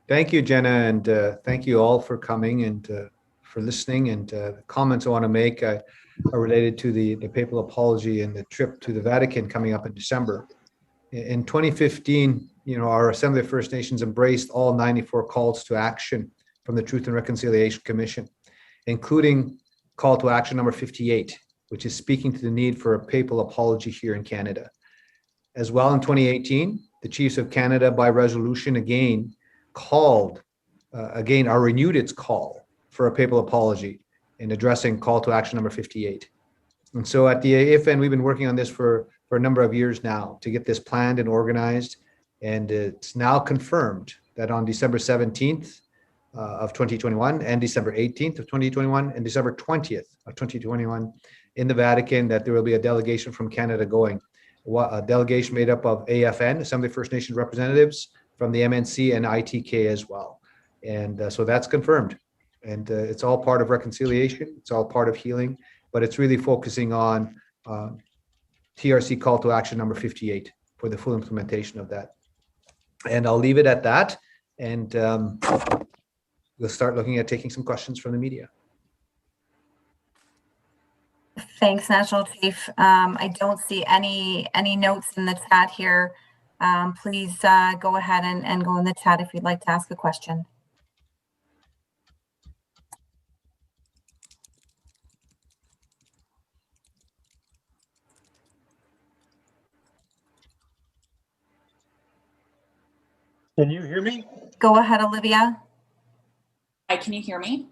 Thank you, Jenna, and thank you all for coming and for listening. And the comments I want to make are related to the papal apology and the trip to the Vatican coming up in December. In 2015, our Assembly of First Nations embraced all 94 calls to action from the Truth and Reconciliation Commission, including call to action number 58, which is speaking to the need for a papal apology here in Canada. As well, in 2018, the Chiefs of Canada, by resolution, renewed its call for a papal apology in addressing call to action number 58. And so at the AFN, we've been working on this for a number of years now to get this planned and organized. And it's now confirmed that on December 17th of 2021 and December 18th of 2021 and December 20th of 2021 in the Vatican, that there will be a delegation from Canada going. A delegation made up of AFN, Assembly of First Nations representatives, from the MNC and ITK as well. And so that's confirmed. And it's all part of reconciliation. It's all part of healing, but it's really focusing on TRC call to action number 58 for the full implementation of that. And I'll leave it at that. And we'll start looking at taking some questions from the media. Thanks, National Chief. I don't see any notes in the chat here. Please go ahead and go in the chat if you'd like to ask a question. Can you hear me? Go ahead, Olivia. Hi, can you hear me?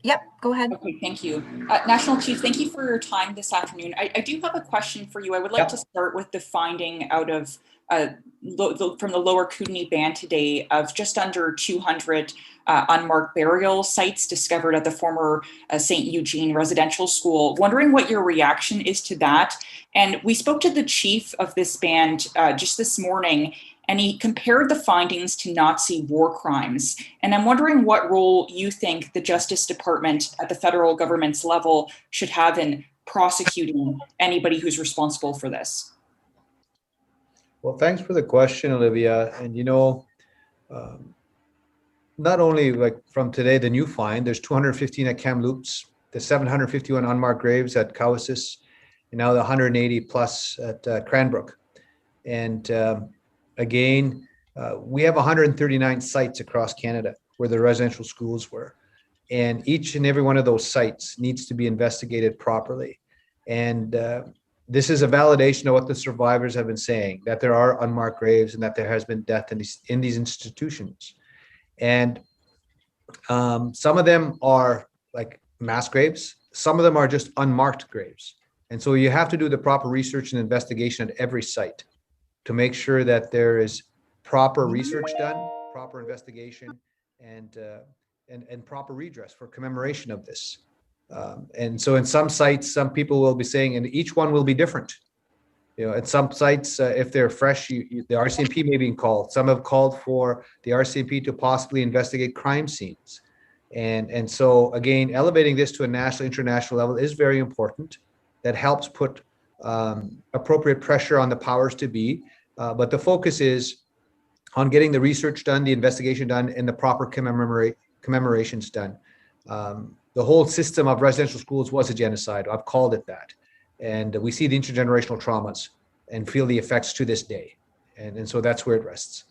Yep, go ahead. Okay, thank you. National Chief, thank you for your time this afternoon. I do have a question for you. I would like to start with the finding out of from the Lower Kootenay Band today of just under 200 unmarked burial sites discovered at the former St. Eugene residential school. Wondering what your reaction is to that. And we spoke to the chief of this band just this morning, and he compared the findings to Nazi war crimes. And I'm wondering what role you think the Justice Department at the federal government's level should have in prosecuting anybody who's responsible for this. Well, thanks for the question, Olivia. And not only like from today, the new find, there's 215 at Kamloops, the 751 unmarked graves at Cowessess, and now the 180 plus at Cranbrook. And again, we have 139 sites across Canada where the residential schools were. And each and every one of those sites needs to be investigated properly. And this is a validation of what the survivors have been saying, that there are unmarked graves and that there has been death in these institutions. And some of them are like mass graves. Some of them are just unmarked graves. And so you have to do the proper research and investigation at every site to make sure that there is proper research done, proper investigation, and proper redress for commemoration of this. And so in some sites, some people will be saying, and each one will be different. At some sites, if they're fresh, the RCMP may be called. Some have called for the RCMP to possibly investigate crime scenes. And so again, elevating this to a national, international level is very important. That helps put appropriate pressure on the powers to be. But the focus is on getting the research done, the investigation done, and the proper commemorations done. The whole system of residential schools was a genocide. I've called it that. And we see the intergenerational traumas and feel the effects to this day. And so that's where it rests.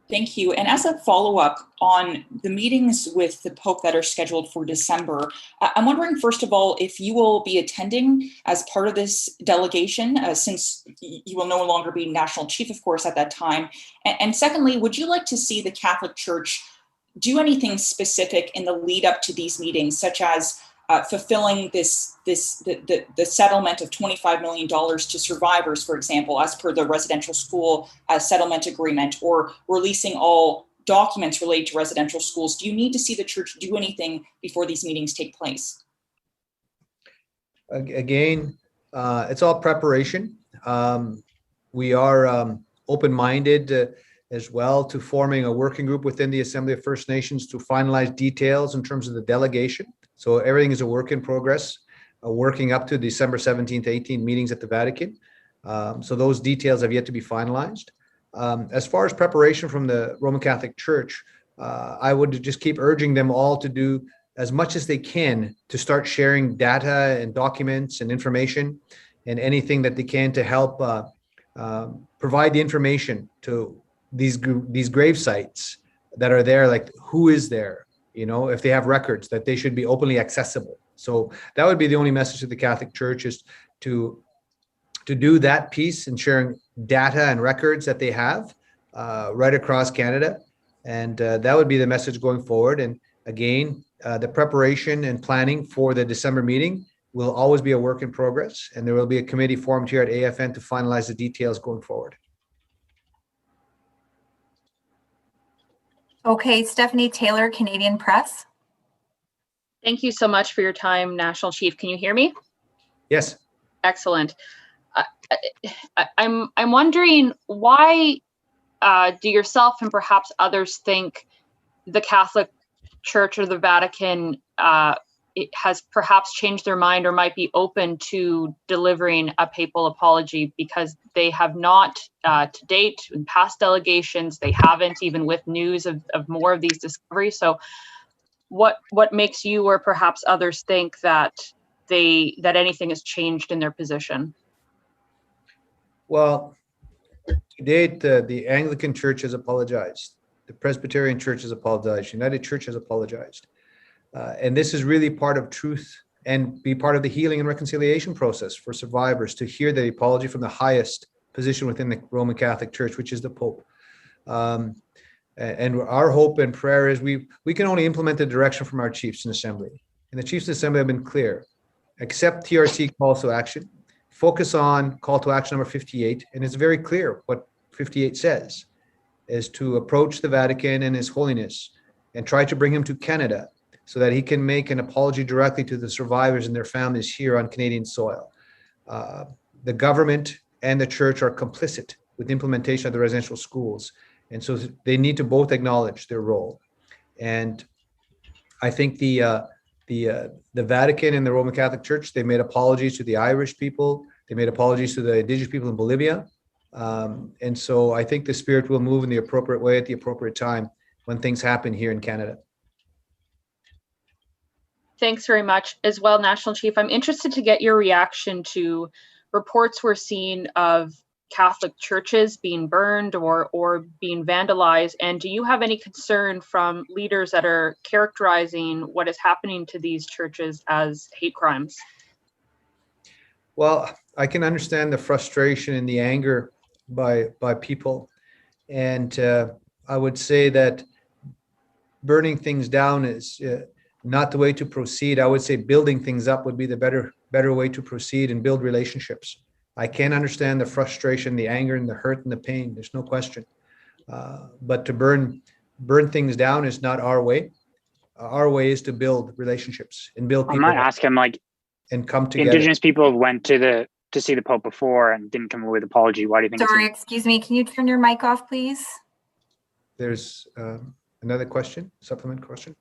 Thank you. And as a follow-up on the meetings with the Pope that are scheduled for December, I'm wondering, first of all, if you will be attending as part of this delegation, since you will no longer be national chief, of course, at that time. And secondly, would you like to see the Catholic Church do anything specific in the lead up to these meetings, such as fulfilling the settlement of $25 million to survivors, for example, as per the residential school settlement agreement, or releasing all documents related to residential schools? Do you need to see the church do anything before these meetings take place? Again, it's all preparation. We are open-minded as well to forming a working group within the Assembly of First Nations to finalize details in terms of the delegation. So everything is a work in progress, working up to December 17th, 18th meetings at the Vatican. So those details have yet to be finalized. As far as preparation from the Roman Catholic Church, I would just keep urging them all to do as much as they can to start sharing data and documents and information and anything that they can to help provide the information to these grave sites that are there, like who is there, if they have records, that they should be openly accessible. So that would be the only message to the Catholic Church, is to do that piece and sharing data and records that they have right across Canada. And that would be the message going forward. And again, the preparation and planning for the December meeting will always be a work in progress. And there will be a committee formed here at AFN to finalize the details going forward. Okay, Stephanie Taylor, Canadian Press. Thank you so much for your time, National Chief. Can you hear me? Yes. Excellent. I'm wondering, why do yourself and perhaps others think the Catholic Church or the Vatican it has perhaps changed their mind or might be open to delivering a papal apology, because they have not to date in past delegations, they haven't, even with news of more of these discoveries. So what makes you or perhaps others think that anything has changed in their position? Well, to date, the Anglican Church has apologized. The Presbyterian Church has apologized. United Church has apologized. And this is really part of truth and be part of the healing and reconciliation process for survivors, to hear the apology from the highest position within the Roman Catholic Church, which is the Pope. And our hope and prayer is we can only implement the direction from our chiefs in assembly. And the chiefs in assembly have been clear. Accept TRC calls to action. Focus on call to action number 58. And it's very clear what 58 says, is to approach the Vatican and His Holiness and try to bring him to Canada, so that he can make an apology directly to the survivors and their families here on Canadian soil. The government and the church are complicit with the implementation of the residential schools. And so they need to both acknowledge their role. And I think the Vatican and the Roman Catholic Church, they made apologies to the Irish people. They made apologies to the Indigenous people in Bolivia. And so I think the Spirit will move in the appropriate way at the appropriate time when things happen here in Canada. Thanks very much. As well, National Chief, I'm interested to get your reaction to reports we're seeing of Catholic churches being burned or being vandalized. And do you have any concern from leaders that are characterizing what is happening to these churches as hate crimes? Well, I can understand the frustration and the anger by people. And I would say that burning things down is not the way to proceed. I would say building things up would be the better way to proceed and build relationships. I can understand the frustration, the anger, and the hurt and the pain. There's no question. But to burn things down is not our way. Our way is to build relationships and build people. I might ask him, and come together. Indigenous people went to see the Pope before and didn't come away with an apology. Why do you think? Sorry, excuse me. Can you turn your mic off, please? There's another question, supplement question.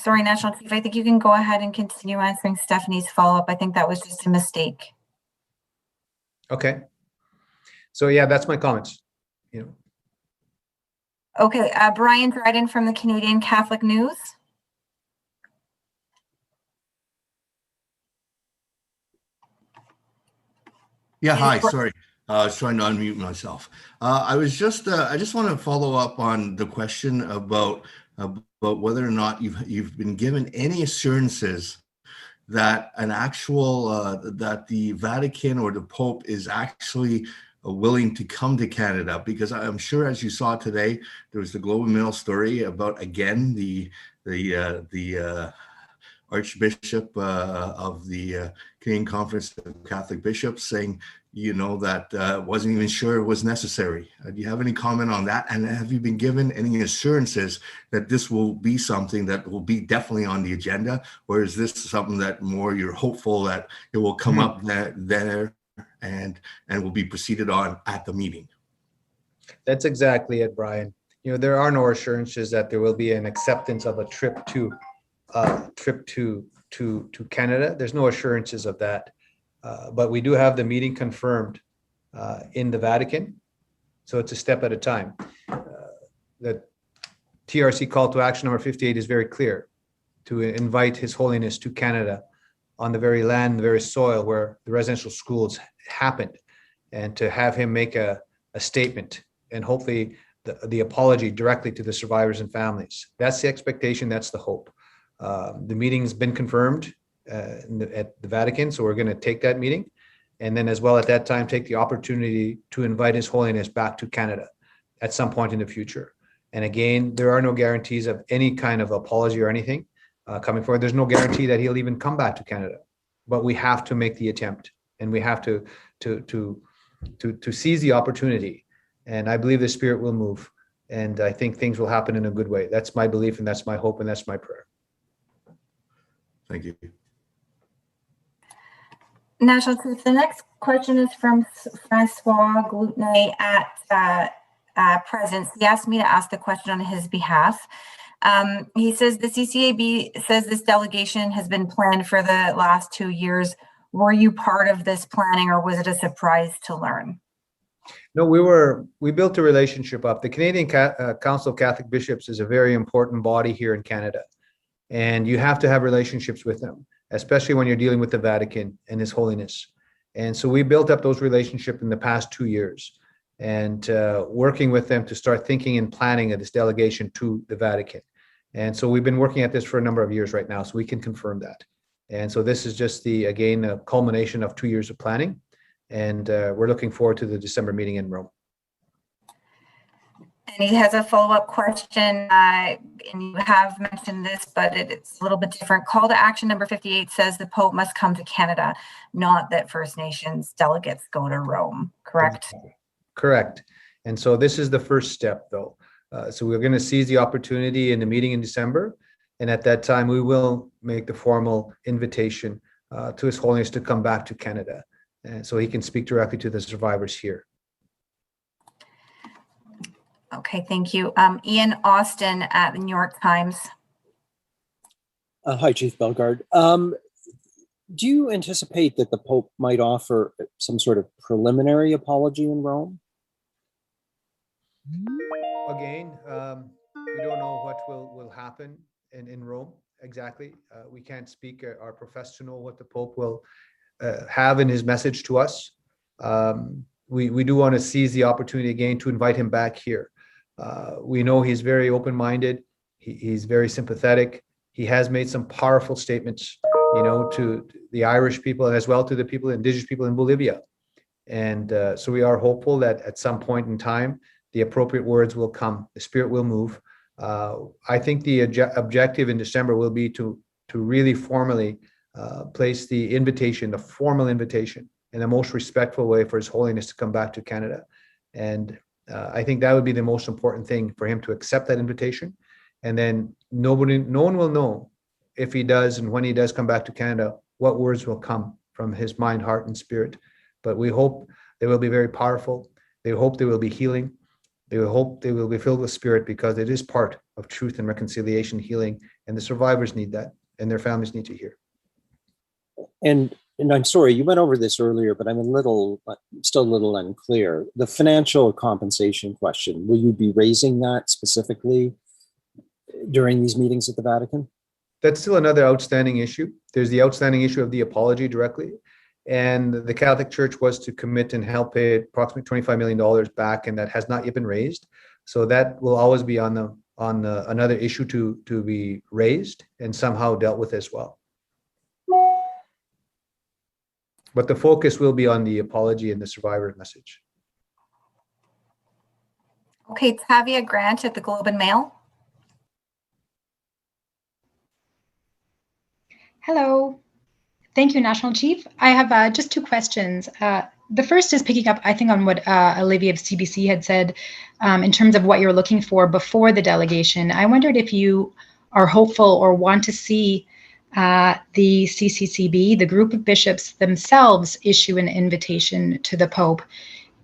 Sorry, National Chief, I think you can go ahead and continue answering Stephanie's follow-up. I think that was just a mistake. Okay. So yeah, that's my comments. Okay, Brian Dryden from the Canadian Catholic News. Yeah, hi, sorry. I was trying to unmute myself. I just want to follow up on the question about whether or not you've been given any assurances that that the Vatican or the Pope is actually willing to come to Canada, because I'm sure, as you saw today, there was the Globe and Mail story about, again, the Archbishop of the Canadian Conference of Catholic Bishops saying, that wasn't even sure it was necessary. Do you have any comment on that? And have you been given any assurances that this will be something that will be definitely on the agenda? Or is this something that more you're hopeful that it will come up there and will be proceeded on at the meeting? That's exactly it, Brian. There are no assurances that there will be an acceptance of a trip to Canada. There's no assurances of that. But we do have the meeting confirmed in the Vatican. So it's a step at a time. The TRC call to action number 58 is very clear, to invite His Holiness to Canada on the very land, the very soil where the residential schools happened, and to have him make a statement and hopefully the apology directly to the survivors and families. That's the expectation, that's the hope. The meeting's been confirmed at the Vatican, so we're going to take that meeting, and then as well at that time take the opportunity to invite His Holiness back to Canada at some point in the future. And again, there are no guarantees of any kind of apology or anything coming forward. There's no guarantee that he'll even come back to Canada, but we have to make the attempt, and we have to seize the opportunity. And I believe the Spirit will move, and I think things will happen in a good way. That's my belief, and that's my hope, and that's my prayer. Thank you. National Truth. The next question is from Francois Gloutenay at Presence. He asked me to ask the question on his behalf. He says the CCAB says this delegation has been planned for the last 2 years. Were you part of this planning, or was it a surprise to learn? No, we built a relationship up. The Canadian Council of Catholic Bishops is a very important body here in Canada, and you have to have relationships with them, especially when you're dealing with the Vatican and His Holiness. And so we built up those relationships in the past 2 years, and working with them to start thinking and planning of this delegation to the Vatican. And so we've been working at this for a number of years right now, so we can confirm that. And so this is just again, a culmination of 2 years of planning. And we're looking forward to the December meeting in Rome. And he has a follow-up question, and you have mentioned this, but it's a little bit different. Call to action number 58 says the Pope must come to Canada, not that First Nations delegates go to Rome, correct? Correct. And so this is the first step, though. So we're going to seize the opportunity in the meeting in December. And at that time, we will make the formal invitation to His Holiness to come back to Canada. And so he can speak directly to the survivors here. Okay, thank you. Ian Austen at the New York Times. Hi, Chief Bellegarde. Do you anticipate that the Pope might offer some sort of preliminary apology in Rome? Again, we don't know what will happen in Rome exactly. We can't speak or profess to know what the Pope will have in his message to us. We do want to seize the opportunity again to invite him back here. We know he's very open-minded. He's very sympathetic. He has made some powerful statements, to the Irish people and as well to the people, indigenous people in Bolivia. And so we are hopeful that at some point in time, the appropriate words will come. The Spirit will move. I think the objective in December will be to really formally place the invitation, the formal invitation, in the most respectful way for His Holiness to come back to Canada. And I think that would be the most important thing, for him to accept that invitation. And then no one will know if he does, and when he does come back to Canada, what words will come from his mind, heart, and spirit. But we hope they will be very powerful. They hope they will be healing. They hope they will be filled with Spirit, because it is part of truth and reconciliation, healing, and the survivors need that, and their families need to hear. And I'm sorry, you went over this earlier, but I'm still a little unclear. The financial compensation question, will you be raising that specifically during these meetings at the Vatican? That's still another outstanding issue. There's the outstanding issue of the apology directly. And the Catholic Church was to commit and help pay approximately $25 million back, and that has not yet been raised. So that will always be on another issue to be raised and somehow dealt with as well. But the focus will be on the apology and the survivor message. Okay, Tavia Grant at the Globe and Mail. Hello. Thank you, National Chief. I have just two questions. The first is picking up, I think, on what Olivia of CBC had said in terms of what you're looking for before the delegation. I wondered if you are hopeful or want to see the CCCB, the group of bishops themselves, issue an invitation to the Pope,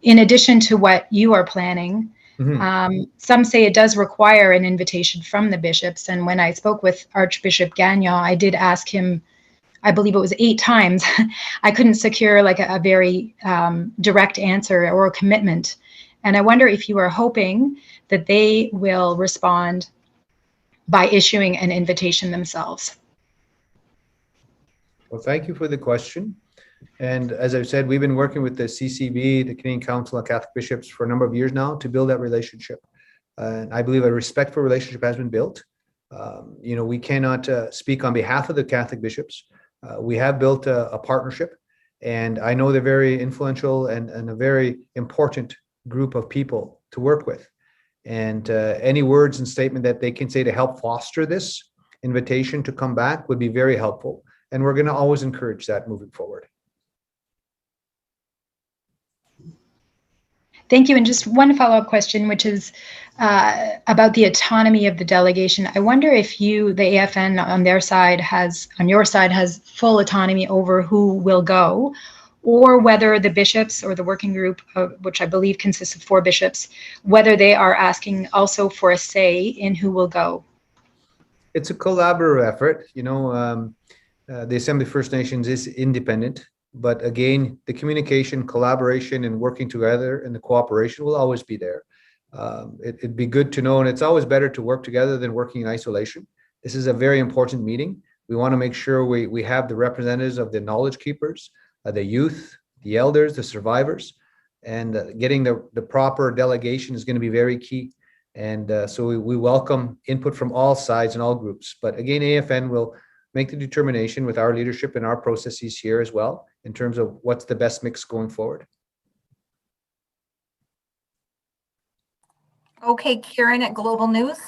in addition to what you are planning. Mm-hmm. Some say it does require an invitation from the bishops. And when I spoke with Archbishop Gagnon, I did ask him I believe it was 8 times, I couldn't secure like a very direct answer or a commitment. And I wonder if you are hoping that they will respond by issuing an invitation themselves. Well, thank you for the question. And as I've said, we've been working with the CCB, the Canadian Council of Catholic Bishops, for a number of years now to build that relationship. And I believe a respectful relationship has been built. We cannot speak on behalf of the Catholic bishops. We have built a partnership, and I know they're very influential and a very important group of people to work with. And any words and statement that they can say to help foster this invitation to come back would be very helpful. And we're going to always encourage that moving forward. Thank you. And just one follow-up question, which is about the autonomy of the delegation. I wonder if the AFN on your side has full autonomy over who will go, or whether the bishops or the working group, which I believe consists of 4 bishops, whether they are asking also for a say in who will go. It's a collaborative effort. The Assembly First Nations is independent. But again, the communication, collaboration, and working together and the cooperation will always be there. It'd be good to know, and it's always better to work together than working in isolation. This is a very important meeting. We want to make sure we have the representatives of the knowledge keepers, the youth, the elders, the survivors, and getting the proper delegation is going to be very key. And so we welcome input from all sides and all groups. But again, AFN will make the determination with our leadership and our processes here as well in terms of what's the best mix going forward. Okay, Kieron at Global News.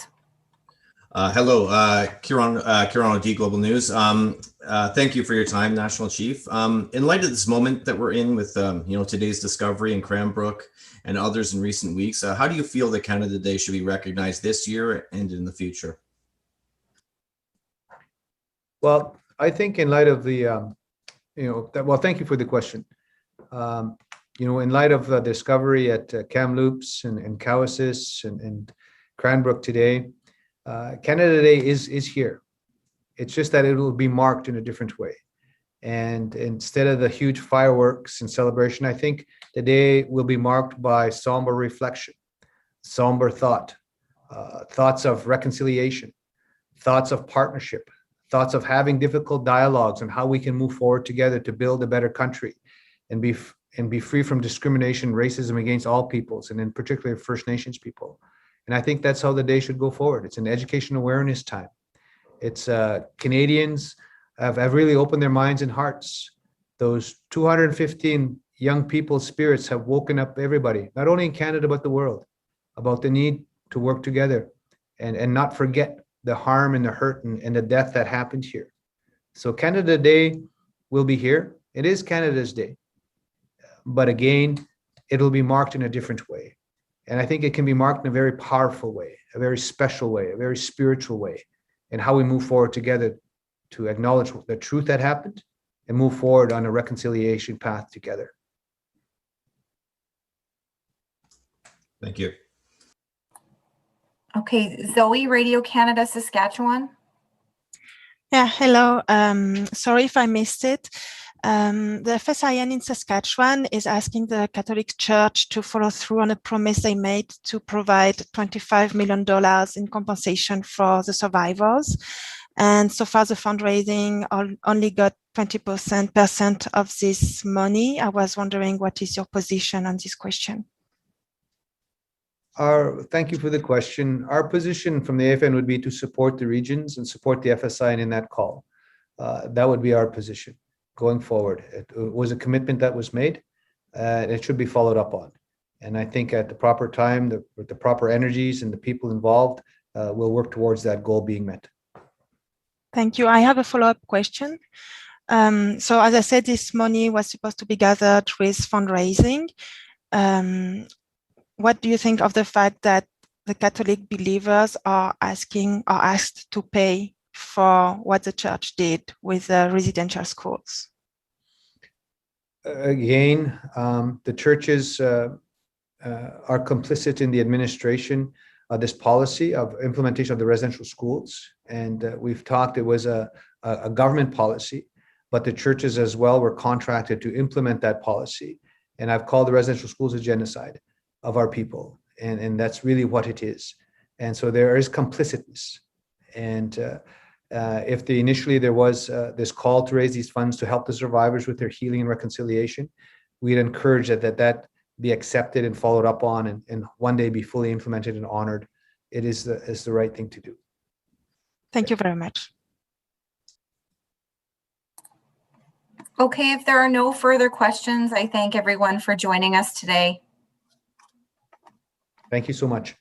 Hello, Kieron O'Dea, Global News. Thank you for your time, National Chief. In light of this moment that we're in with today's discovery in Cranbrook and others in recent weeks, how do you feel that Canada Day should be recognized this year and in the future? Well, I think in light of the, thank you for the question. In light of the discovery at Kamloops and Cowessess and Cranbrook today, Canada Day is here. It's just that it will be marked in a different way. And instead of the huge fireworks and celebration, I think the day will be marked by somber reflection, somber thought, thoughts of reconciliation, thoughts of partnership, thoughts of having difficult dialogues on how we can move forward together to build a better country and be free from discrimination, racism against all peoples, and in particular First Nations people. And I think that's how the day should go forward. It's an education awareness time. It's Canadians have really opened their minds and hearts. Those 215 young people's spirits have woken up everybody, not only in Canada, but the world, about the need to work together and not forget the harm and the hurt and the death that happened here. So Canada Day will be here. It is Canada's Day. But again, it'll be marked in a different way. And I think it can be marked in a very powerful way, a very special way, a very spiritual way, and how we move forward together to acknowledge the truth that happened and move forward on a reconciliation path together. Thank you. Okay, Zoe, Radio Canada, Saskatchewan. Yeah, hello. Sorry if I missed it. The FSIN in Saskatchewan is asking the Catholic Church to follow through on a promise they made to provide $25 million in compensation for the survivors. And so far, the fundraising only got 20% of this money. I was wondering, what is your position on this question? Thank you for the question. Our position from the AFN would be to support the regions and support the FSIN in that call. That would be our position going forward. It was a commitment that was made, and it should be followed up on. And I think at the proper time, with the proper energies and the people involved, we'll work towards that goal being met. Thank you. I have a follow-up question. So as I said, this money was supposed to be gathered with fundraising. What do you think of the fact that the Catholic believers are asked to pay for what the church did with the residential schools? Again, the churches are complicit in the administration of this policy of implementation of the residential schools. And we've talked, it was a government policy, but the churches as well were contracted to implement that policy. And I've called the residential schools a genocide of our people. And that's really what it is. And so there is complicitness. And if initially there was this call to raise these funds to help the survivors with their healing and reconciliation, we'd encourage that be accepted and followed up on, and one day be fully implemented and honored. It is the right thing to do. Thank you very much. Okay, if there are no further questions, I thank everyone for joining us today. Thank you so much.